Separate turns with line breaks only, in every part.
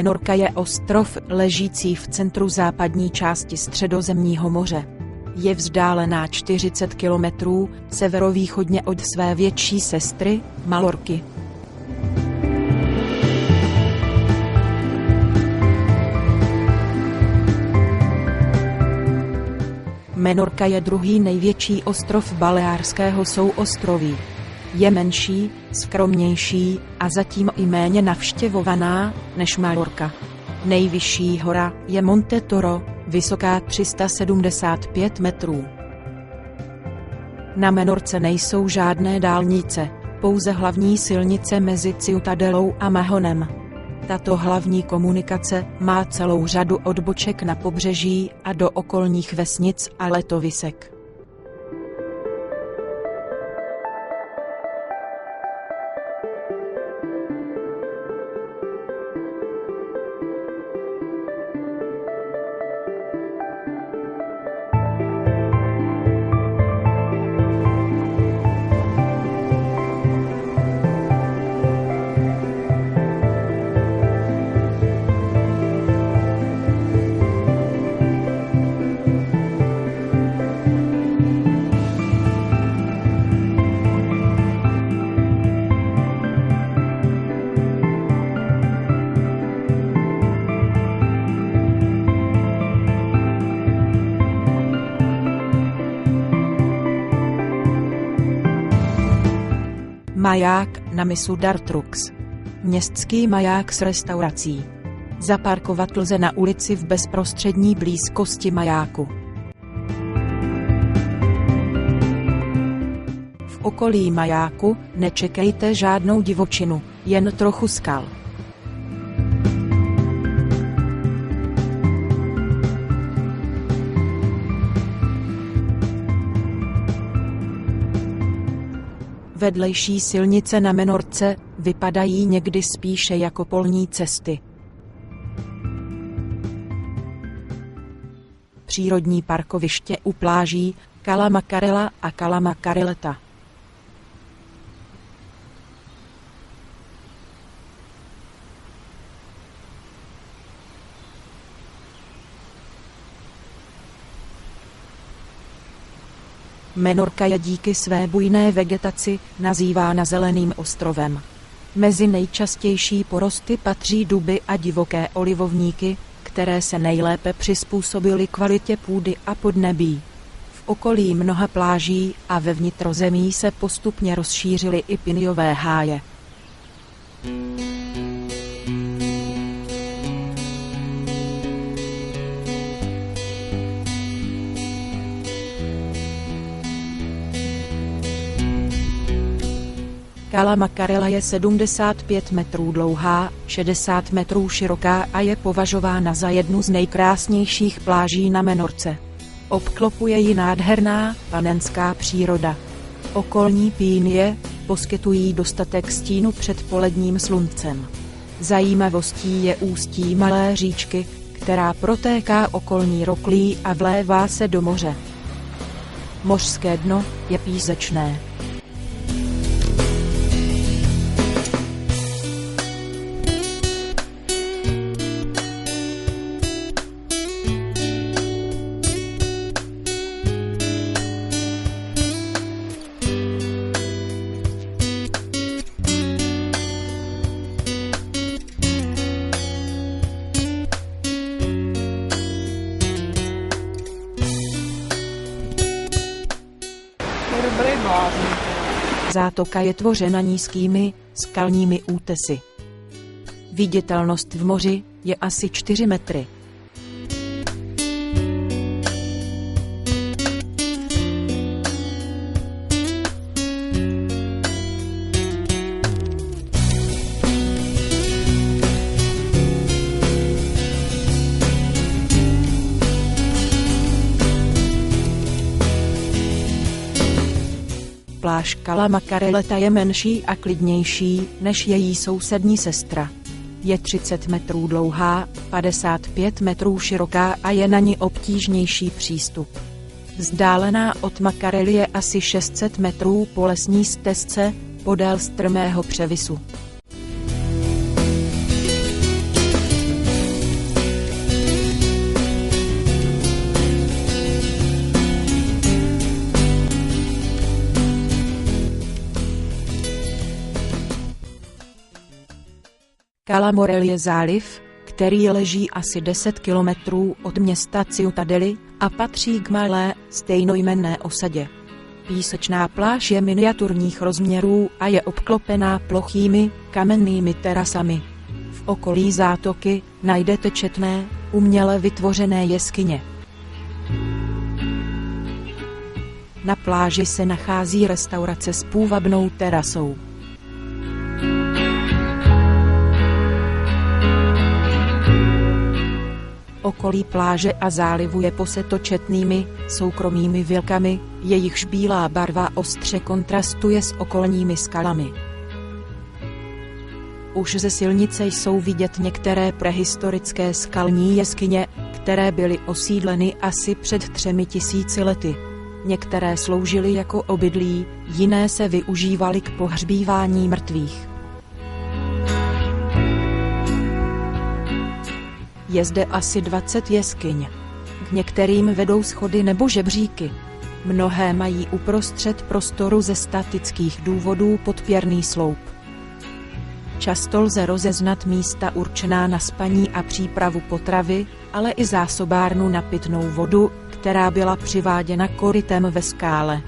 Menorca je ostrov ležící v centru západní části Středozemního moře. Je vzdálená 40 kilometrů severovýchodně od své větší sestry, Malorky. Menorca je druhý největší ostrov Baleárského souostroví. Je menší, skromnější a zatím i méně navštěvovaná než Malorka. Nejvyšší hora je Monte Toro, vysoká 375 metrů. Na Menorce nejsou žádné dálnice, pouze hlavní silnice mezi Ciutadelou a Mahonem. Tato hlavní komunikace má celou řadu odboček na pobřeží a do okolních vesnic a letovisek. Maják na mysu Dartrux. Městský maják s restaurací. Zaparkovat lze na ulici v bezprostřední blízkosti majáku. V okolí majáku nečekejte žádnou divočinu, jen trochu skal. Vedlejší silnice na Menorce vypadají někdy spíše jako polní cesty. Přírodní parkoviště u pláží Cala Macarella a Cala Macarelleta. Menorca je díky své bujné vegetaci nazývána zeleným ostrovem. Mezi nejčastější porosty patří duby a divoké olivovníky, které se nejlépe přizpůsobily kvalitě půdy a podnebí. V okolí mnoha pláží a ve vnitrozemí se postupně rozšířily i piniové háje. Cala Macarella je 75 metrů dlouhá, 60 metrů široká a je považována za jednu z nejkrásnějších pláží na Menorce. Obklopuje ji nádherná, panenská příroda. Okolní pínie poskytují dostatek stínu před poledním sluncem. Zajímavostí je ústí malé říčky, která protéká okolní roklí a vlévá se do moře. Mořské dno je písečné. Zátoka je tvořena nízkými, skalními útesy. Viditelnost v moři je asi 4 metry. Pláž Cala Macarelleta je menší a klidnější než její sousední sestra. Je 30 metrů dlouhá, 55 metrů široká a je na ní obtížnější přístup. Vzdálená od Macarelly je asi 600 metrů po lesní stezce podél strmého převisu. Cala Morel je záliv, který leží asi 10 kilometrů od města Ciutadely a patří k malé, stejnojmenné osadě. Písečná pláž je miniaturních rozměrů a je obklopená plochými, kamennými terasami. V okolí zátoky najdete četné, uměle vytvořené jeskyně. Na pláži se nachází restaurace s půvabnou terasou. Okolí pláže a zálivu je poseto četnými, soukromými vilkami, jejichž bílá barva ostře kontrastuje s okolními skalami. Už ze silnice jsou vidět některé prehistorické skalní jeskyně, které byly osídleny asi před 3000 lety. Některé sloužily jako obydlí, jiné se využívaly k pohřbívání mrtvých. Je zde asi 20 jeskyň. K některým vedou schody nebo žebříky. Mnohé mají uprostřed prostoru ze statických důvodů podpěrný sloup. Často lze rozeznat místa určená na spaní a přípravu potravy, ale i zásobárnu na pitnou vodu, která byla přiváděna korytem ve skále.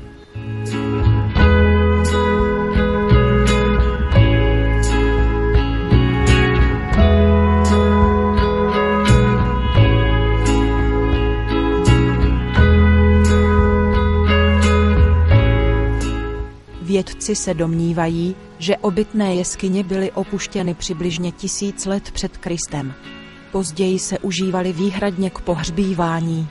Vědci se domnívají, že obytné jeskyně byly opuštěny přibližně 1000 let před Kristem. Později se užívaly výhradně k pohřbívání.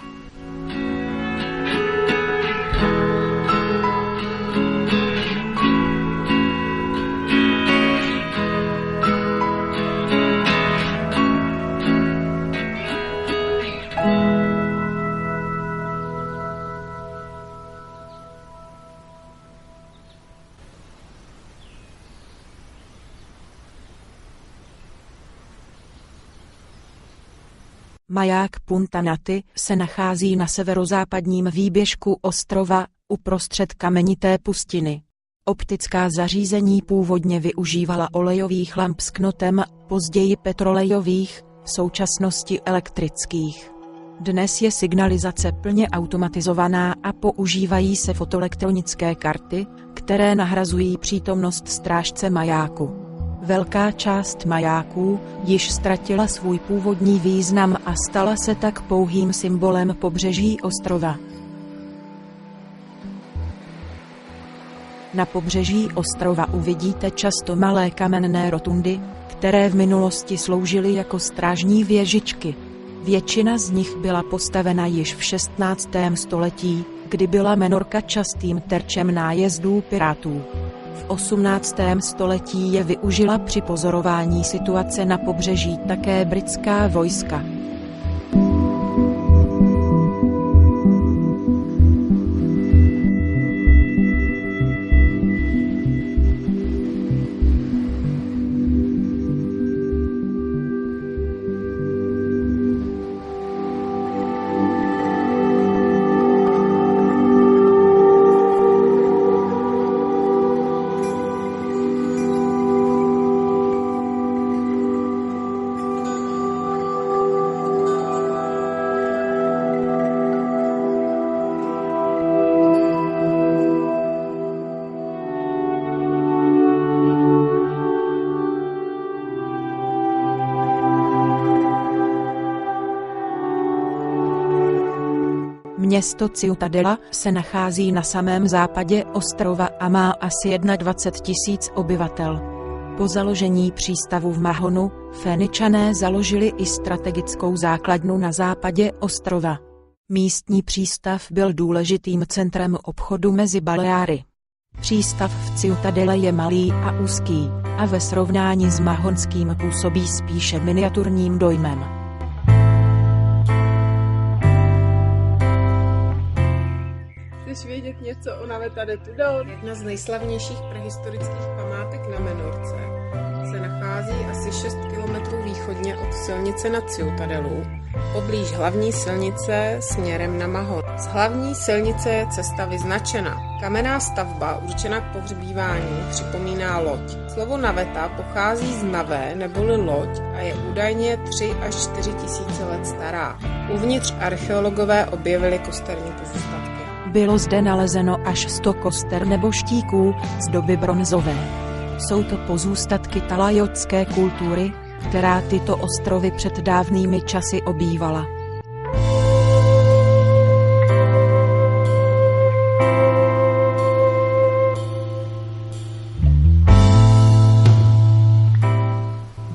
Maják Punta Naty se nachází na severozápadním výběžku ostrova, uprostřed kamenité pustiny. Optická zařízení původně využívala olejových lamp s knotem, později petrolejových, v současnosti elektrických. Dnes je signalizace plně automatizovaná a používají se fotoelektronické karty, které nahrazují přítomnost strážce majáku. Velká část majáků již ztratila svůj původní význam a stala se tak pouhým symbolem pobřeží ostrova. Na pobřeží ostrova uvidíte často malé kamenné rotundy, které v minulosti sloužily jako strážní věžičky. Většina z nich byla postavena již v 16. století, kdy byla Menorca častým terčem nájezdů pirátů. V 18. století je využila při pozorování situace na pobřeží také britská vojska. Město Ciutadela se nachází na samém západě ostrova a má asi 21 000 obyvatel. Po založení přístavu v Mahonu, Féničané založili i strategickou základnu na západě ostrova. Místní přístav byl důležitým centrem obchodu mezi Baleáry. Přístav v Ciutadele je malý a úzký, a ve srovnání s mahonským působí spíše miniaturním dojmem.
Chceš vědět něco o Naveta de Tudor? Jedna z nejslavnějších prehistorických památek na Menorce se nachází asi 6 km východně od silnice na Ciutadelu Poblíž hlavní silnice směrem na Mahon. Z hlavní silnice je cesta vyznačena. Kamenná stavba určená k pohřbívání připomíná loď. Slovo naveta pochází z navé neboli loď a je údajně 3 až 4 tisíce let stará. Uvnitř archeologové objevili kosterní pozůstatky.
Bylo zde nalezeno až 100 koster nebo štíků z doby bronzové. Jsou to pozůstatky talajotské kultury, která tyto ostrovy před dávnými časy obývala.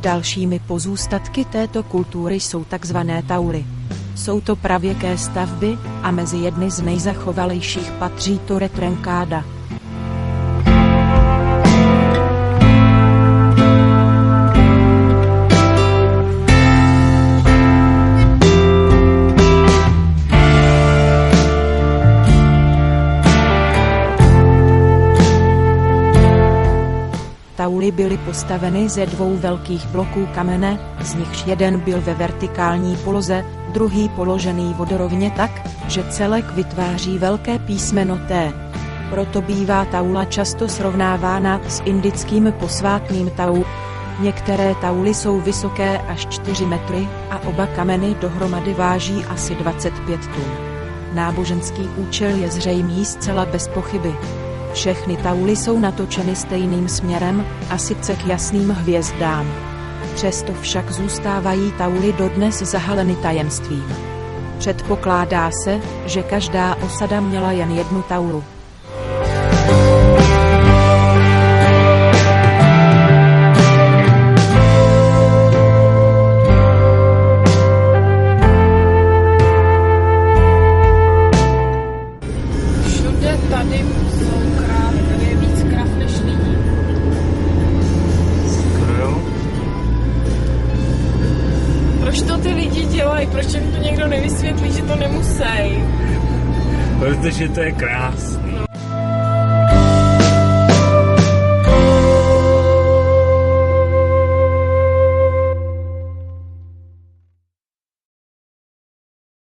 Dalšími pozůstatky této kultury jsou takzvané tauly. Jsou to pravěké stavby a mezi jedny z nejzachovalejších patří Torre Trencada. Tauly byly postaveny ze 2 velkých bloků kamene, z nichž jeden byl ve vertikální poloze, druhý položený vodorovně tak, že celek vytváří velké písmeno T. Proto bývá taula často srovnávána s indickým posvátným tau. Některé tauly jsou vysoké až 4 metry a oba kameny dohromady váží asi 25 tun. Náboženský účel je zřejmý zcela bez pochyby. Všechny tauly jsou natočeny stejným směrem, a sice k jasným hvězdám. Přesto však zůstávají tauly dodnes zahaleny tajemstvím. Předpokládá se, že každá osada měla jen jednu taulu.
Proč jim to někdo nevysvětlí, že to nemusí?
Protože to je krásný.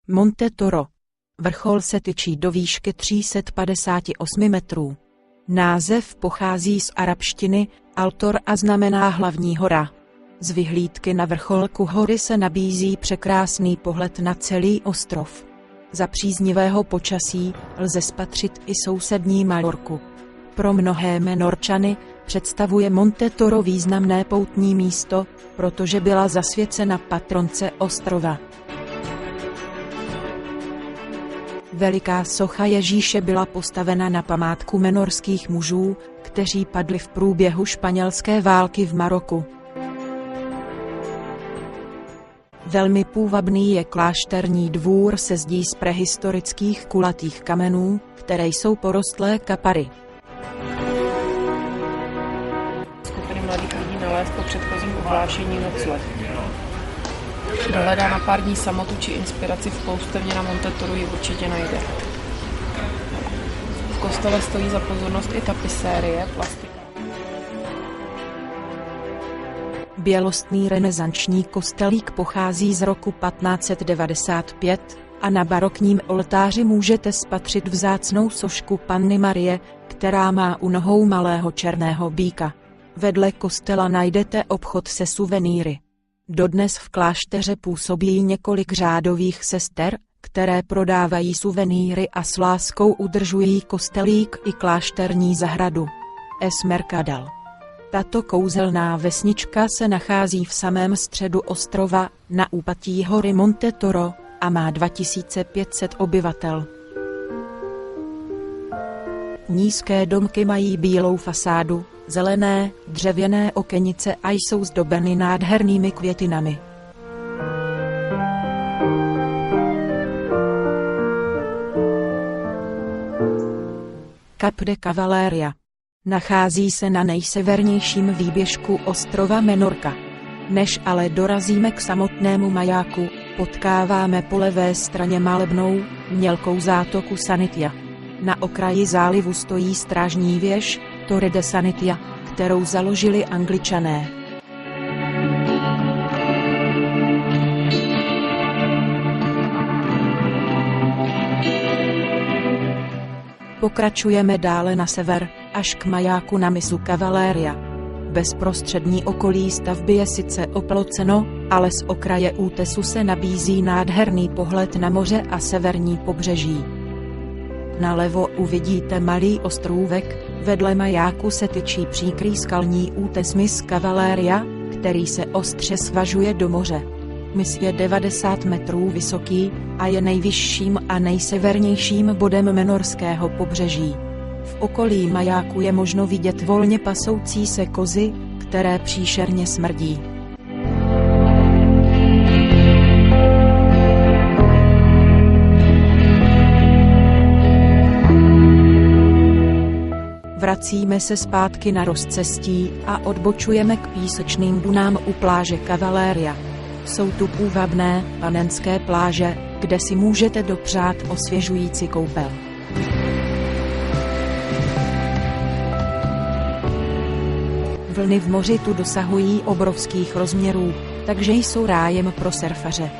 Monte Toro. Vrchol se tyčí do výšky 358 metrů. Název pochází z arabštiny Altor a znamená hlavní hora. Z vyhlídky na vrcholku hory se nabízí překrásný pohled na celý ostrov. Za příznivého počasí lze spatřit i sousední Majorku. Pro mnohé Menorčany představuje Monte Toro významné poutní místo, protože byla zasvěcena patronce ostrova. Veliká socha Ježíše byla postavena na památku menorských mužů, kteří padli v průběhu španělské války v Maroku. Velmi půvabný je klášterní dvůr se zdí z prehistorických kulatých kamenů, které jsou porostlé kapary.
Skupiny mladých lidí nalézt po předchozím ohlášení nocleh. Kdo hledá na pár dní samotu či inspiraci v poustevně na Monte Toru ji určitě najde. V kostele stojí za pozornost i tapisérie, plastika.
Bělostný renesanční kostelík pochází z roku 1595 a na barokním oltáři můžete spatřit vzácnou sošku Panny Marie, která má u nohou malého černého býka. Vedle kostela najdete obchod se suvenýry. Dodnes v klášteře působí několik řádových sester, které prodávají suvenýry a s láskou udržují kostelík i klášterní zahradu. Es Mercadal. Tato kouzelná vesnička se nachází v samém středu ostrova, na úpatí hory Monte Toro, a má 2500 obyvatel. Nízké domky mají bílou fasádu, zelené, dřevěné okenice a jsou zdobeny nádhernými květinami. Cap de Cavalleria. Nachází se na nejsevernějším výběžku ostrova Menorca. Než ale dorazíme k samotnému majáku, potkáváme po levé straně malebnou, mělkou zátoku Sanitia. Na okraji zálivu stojí strážní věž, Torre de Sanitia, kterou založili Angličané. Pokračujeme dále na sever, až k majáku na mysu Cavalleria. Bezprostřední okolí stavby je sice oploceno, ale z okraje útesu se nabízí nádherný pohled na moře a severní pobřeží. Nalevo uvidíte malý ostrůvek, vedle majáku se tyčí příkrý skalní útes mys Cavalleria, který se ostře svažuje do moře. Mys je 90 metrů vysoký a je nejvyšším a nejsevernějším bodem menorského pobřeží. V okolí majáku je možno vidět volně pasoucí se kozy, které příšerně smrdí. Vracíme se zpátky na rozcestí a odbočujeme k písečným dunám u pláže Cavalleria. Jsou tu půvabné, panenské pláže, kde si můžete dopřát osvěžující koupel. Vlny v moři tu dosahují obrovských rozměrů, takže jsou rájem pro surfaře.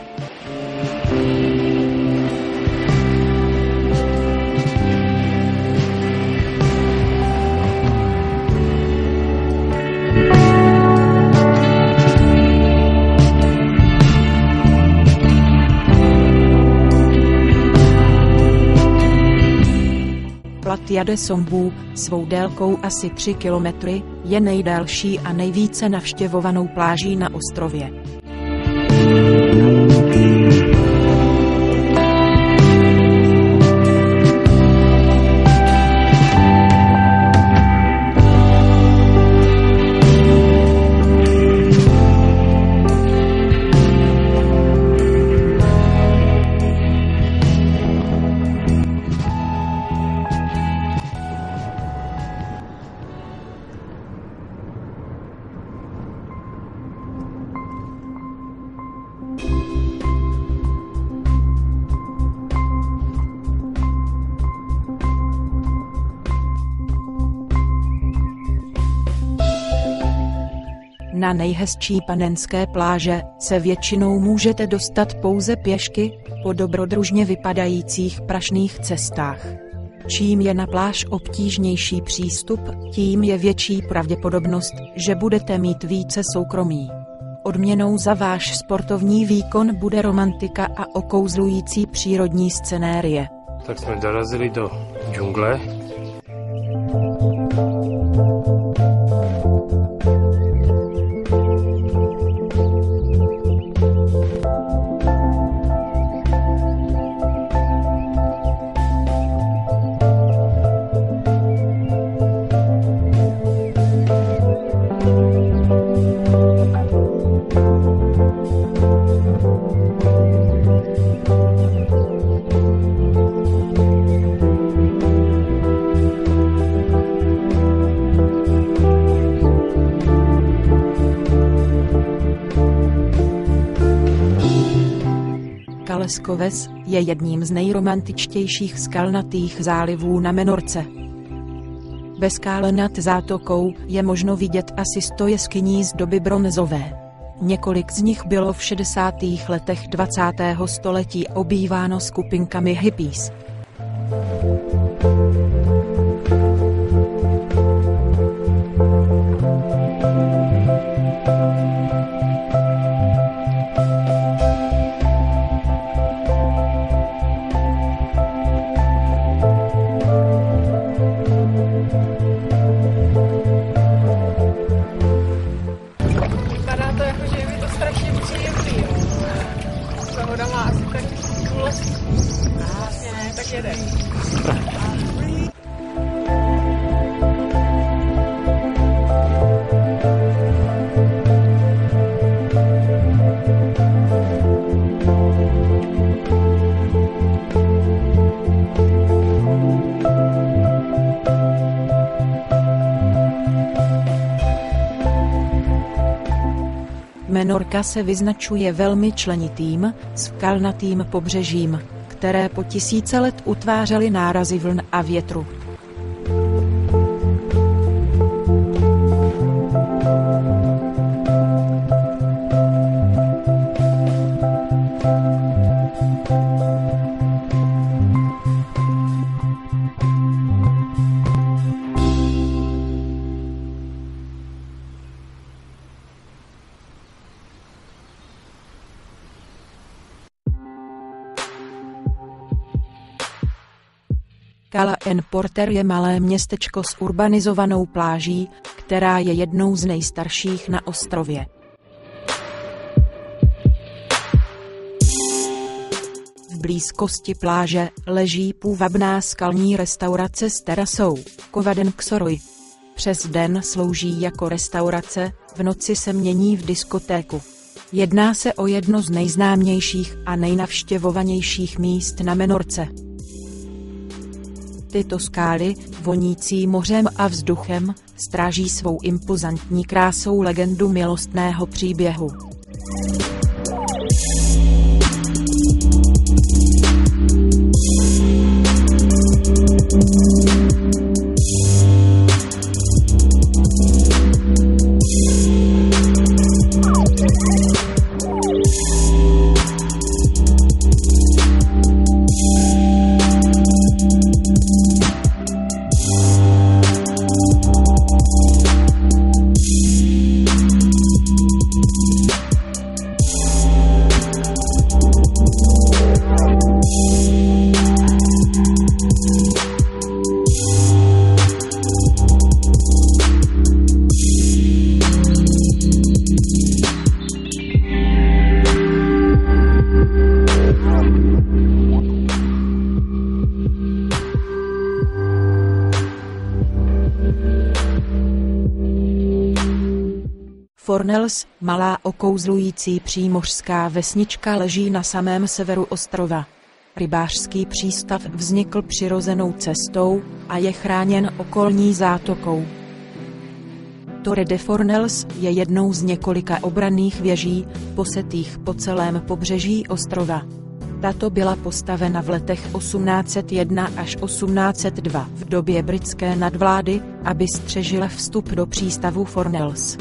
Playa de Sombu, svou délkou asi 3 kilometry, je nejdelší a nejvíce navštěvovanou pláží na ostrově. Na nejhezčí panenské pláže se většinou můžete dostat pouze pěšky, po dobrodružně vypadajících prašných cestách. Čím je na pláž obtížnější přístup, tím je větší pravděpodobnost, že budete mít více soukromí. Odměnou za váš sportovní výkon bude romantika a okouzlující přírodní scenérie.
Tak jsme dorazili do džungle.
Cales Coves je jedním z nejromantičtějších skalnatých zálivů na Menorce. Ve skále nad zátokou je možno vidět asi 100 jeskyní z doby bronzové. Několik z nich bylo v 60. letech 20. století obýváno skupinkami hippies. Menorka se vyznačuje velmi členitým, skalnatým pobřežím, které po tisíce let utvářely nárazy vln a větru. Cala en Porter je malé městečko s urbanizovanou pláží, která je jednou z nejstarších na ostrově. V blízkosti pláže leží půvabná skalní restaurace s terasou, Kovaden Xoroy. Přes den slouží jako restaurace, v noci se mění v diskotéku. Jedná se o jedno z nejznámějších a nejnavštěvovanějších míst na Menorce. Tyto skály, vonící mořem a vzduchem, stráží svou impozantní krásou legendu milostného příběhu. Fornells, malá okouzlující přímořská vesnička, leží na samém severu ostrova. Rybářský přístav vznikl přirozenou cestou a je chráněn okolní zátokou. Torre de Fornells je jednou z několika obranných věží, posetých po celém pobřeží ostrova. Tato byla postavena v letech 1801 až 1802 v době britské nadvlády, aby střežila vstup do přístavu Fornells.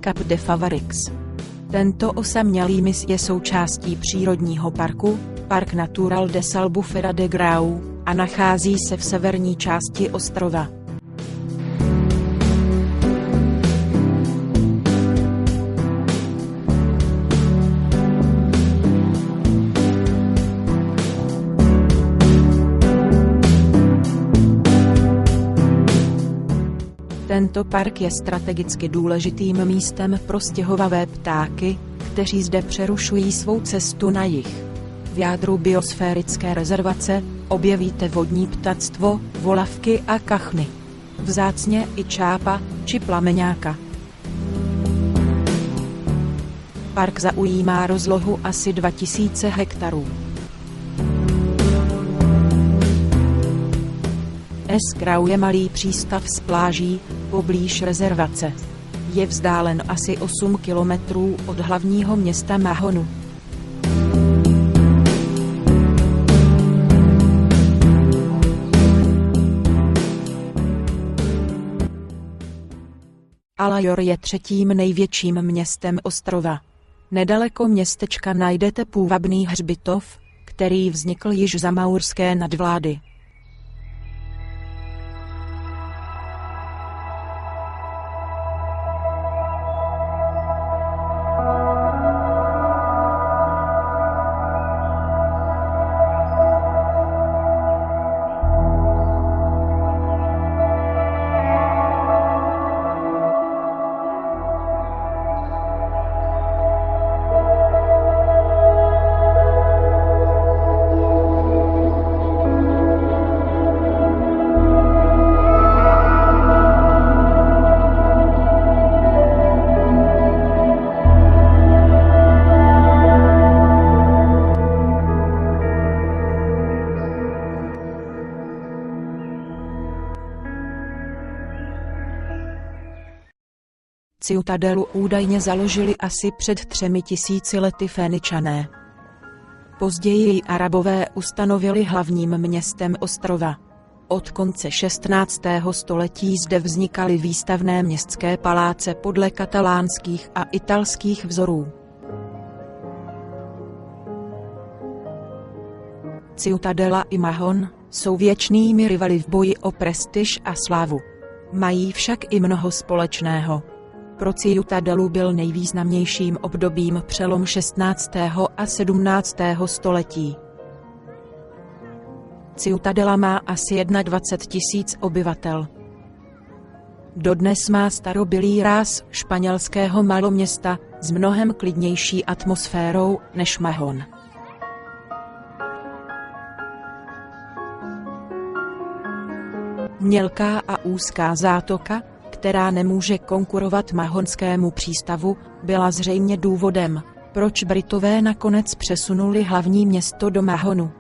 Cap de Favarix. Tento osamělý mys je součástí přírodního parku, Parc Natural des Albufera de Grau, a nachází se v severní části ostrova. Tento park je strategicky důležitým místem pro stěhovavé ptáky, kteří zde přerušují svou cestu na jih. V jádru biosférické rezervace objevíte vodní ptactvo, volavky a kachny. Vzácně i čápa či plameňáka. Park zaujímá rozlohu asi 2000 hektarů. Es Grau je malý přístav s pláží, poblíž rezervace. Je vzdálen asi 8 kilometrů od hlavního města Mahonu. Alayor je třetím největším městem ostrova. Nedaleko městečka najdete půvabný hřbitov, který vznikl již za maurské nadvlády. Ciutadelu údajně založili asi před 3000 lety Féničané. Později ji Arabové ustanovili hlavním městem ostrova. Od konce 16. století zde vznikaly výstavné městské paláce podle katalánských a italských vzorů. Ciutadela i Mahon jsou věčnými rivaly v boji o prestiž a slávu. Mají však i mnoho společného. Pro Ciutadelu byl nejvýznamnějším obdobím přelom 16. a 17. století. Ciutadela má asi 21 000 obyvatel. Dodnes má starobylý ráz španělského maloměsta s mnohem klidnější atmosférou než Mahon. Mělká a úzká zátoka, která nemůže konkurovat mahonskému přístavu, byla zřejmě důvodem, proč Britové nakonec přesunuli hlavní město do Mahonu.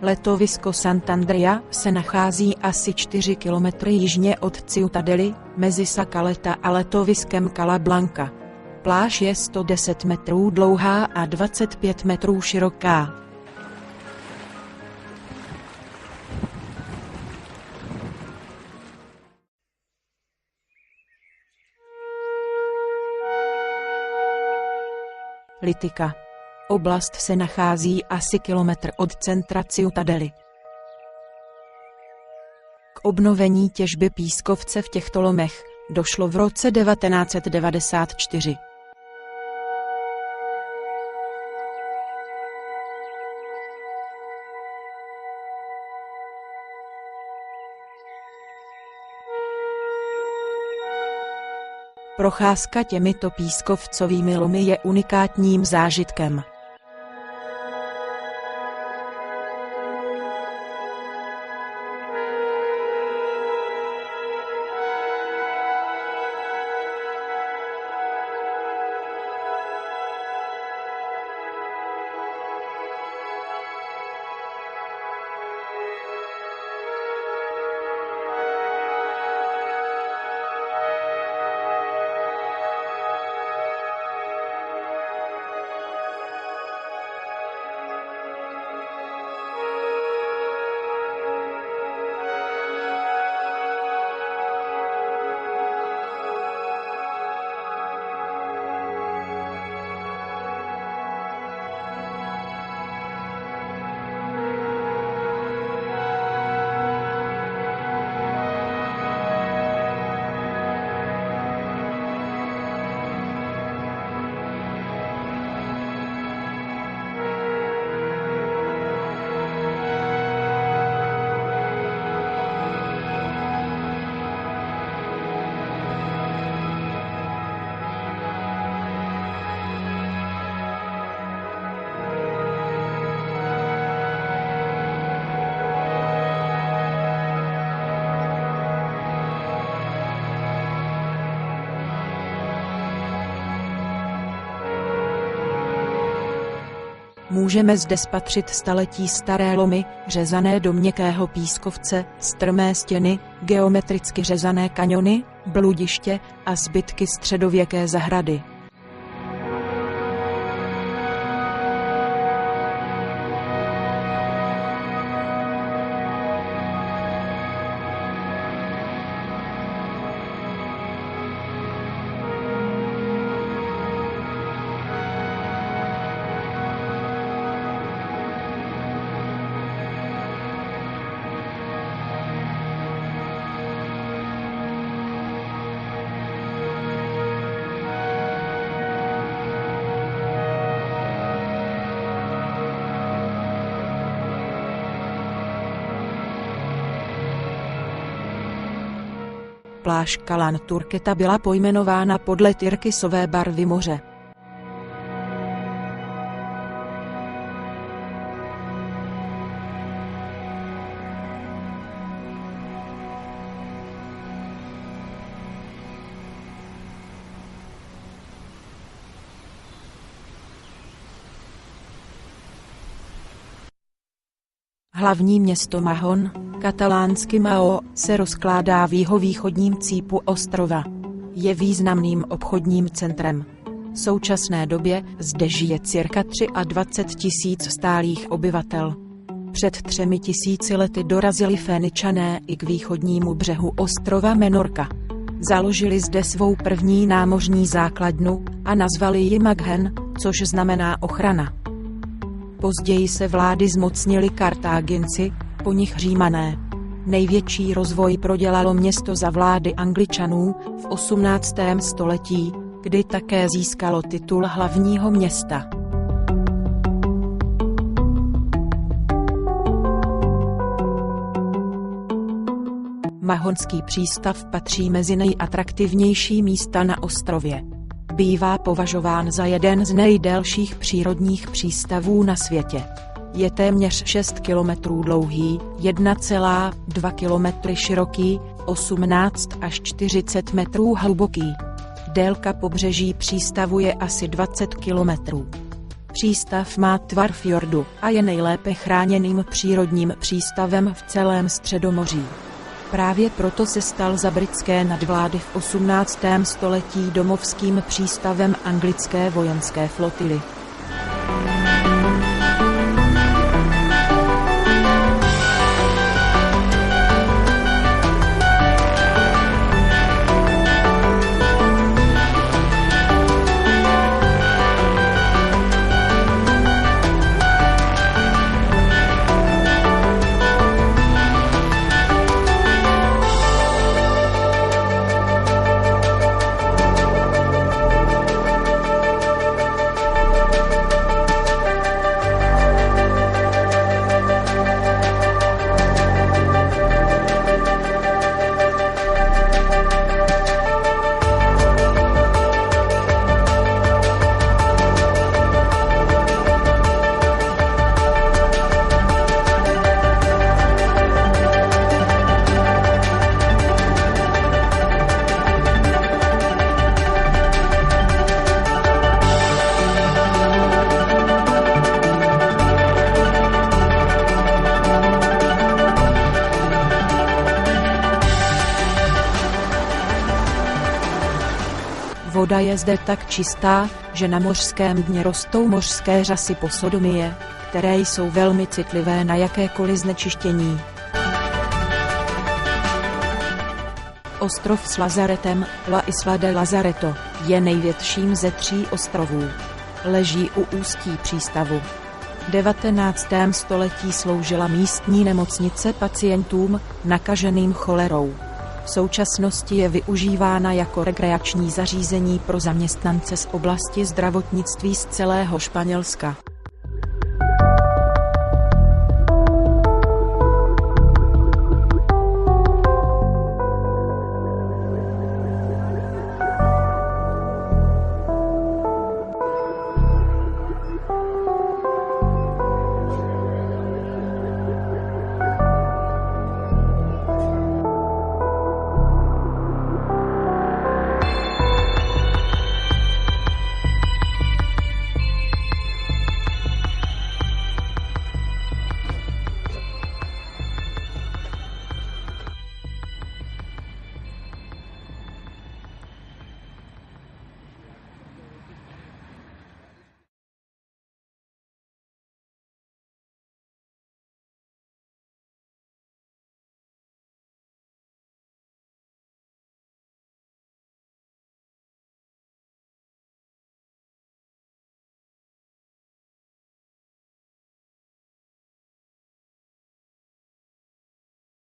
Letovisko Sant'Andrea se nachází asi 4 kilometry jižně od Ciutadely, mezi Sakaleta a letoviskem Cala Blanca. Pláž je 110 metrů dlouhá a 25 metrů široká. Litika. Oblast se nachází asi kilometr od centra Ciutadely. K obnovení těžby pískovce v těchto lomech došlo v roce 1994. Procházka těmito pískovcovými lomy je unikátním zážitkem. Můžeme zde spatřit staletí staré lomy, řezané do měkkého pískovce, strmé stěny, geometricky řezané kaňony, bludiště a zbytky středověké zahrady. Pláž Calan Turqueta byla pojmenována podle tyrkysové barvy moře. Hlavní město Mahon katalánsky Mao, se rozkládá v jihovýchodním cípu ostrova. Je významným obchodním centrem. V současné době zde žije cirka 23 000 stálých obyvatel. Před 3 000 lety dorazili Féničané i k východnímu břehu ostrova Menorca. Založili zde svou první námořní základnu a nazvali ji Maghen, což znamená ochrana. Později se vlády zmocnili Kartáginci, po nich Římané. Největší rozvoj prodělalo město za vlády Angličanů v 18. století, kdy také získalo titul hlavního města. Mahonský přístav patří mezi nejatraktivnější místa na ostrově. Bývá považován za jeden z nejdelších přírodních přístavů na světě. Je téměř 6 kilometrů dlouhý, 1,2 kilometry široký, 18 až 40 metrů hluboký. Délka pobřeží přístavu je asi 20 kilometrů. Přístav má tvar fjordu a je nejlépe chráněným přírodním přístavem v celém Středomoří. Právě proto se stal za britské nadvlády v 18. století domovským přístavem anglické vojenské flotily. Voda je zde tak čistá, že na mořském dně rostou mořské řasy Posodomie, které jsou velmi citlivé na jakékoliv znečištění. Ostrov s lazaretem, La Isla de Lazareto, je největším ze 3 ostrovů. Leží u ústí přístavu. V 19. století sloužila místní nemocnice pacientům nakaženým cholerou. V současnosti je využívána jako rekreační zařízení pro zaměstnance z oblasti zdravotnictví z celého Španělska.